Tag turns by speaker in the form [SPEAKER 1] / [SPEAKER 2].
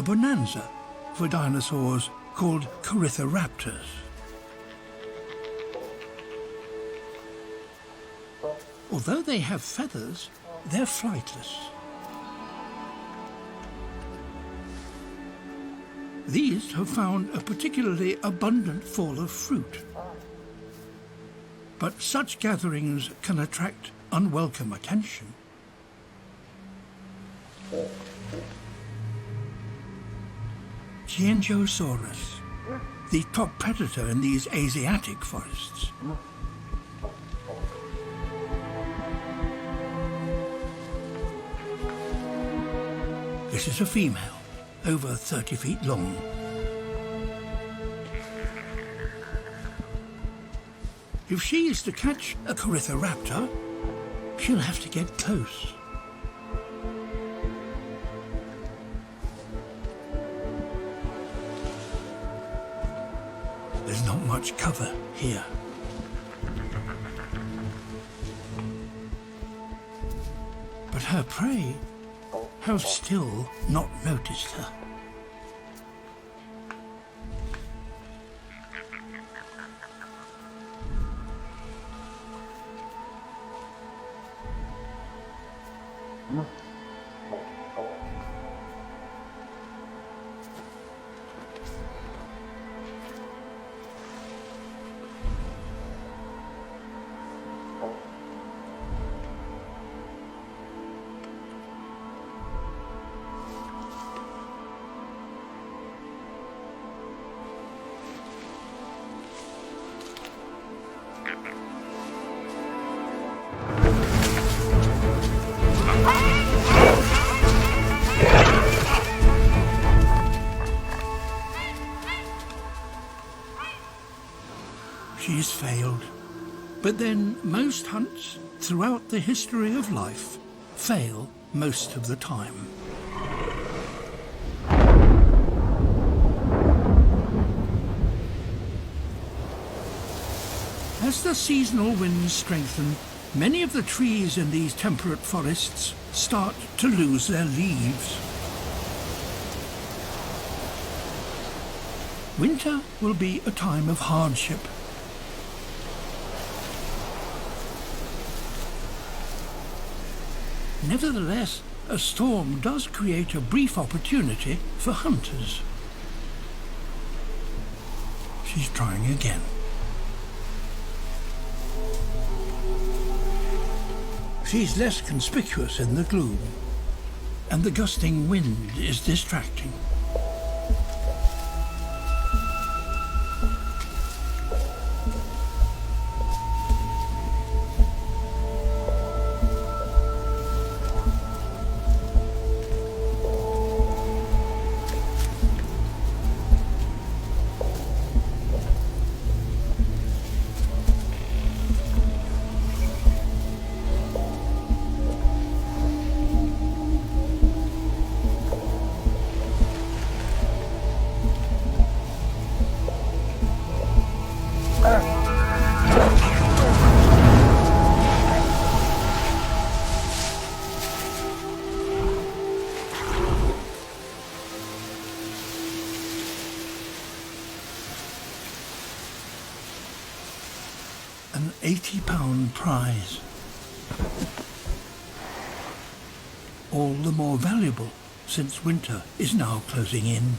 [SPEAKER 1] a bonanza for dinosaurs called Corythoraptors. Although they have feathers, they're flightless. These have found a particularly abundant fall of fruit. But such gatherings can attract unwelcome attention. Giengosaurus, the top predator in these Asiatic forests. This is a female, over 30 feet long. If she is to catch a Corythoraptor, she'll have to get close. There's not much cover here. But her prey have still not noticed her. She's failed. But then most hunts throughout the history of life fail most of the time. As the seasonal winds strengthen, many of the trees in these temperate forests start to lose their leaves. Winter will be a time of hardship. Nevertheless, a storm does create a brief opportunity for hunters. She's trying again. She's less conspicuous in the gloom, and the gusting wind is distracting. An 80-pound prize. All the more valuable since winter is now closing in.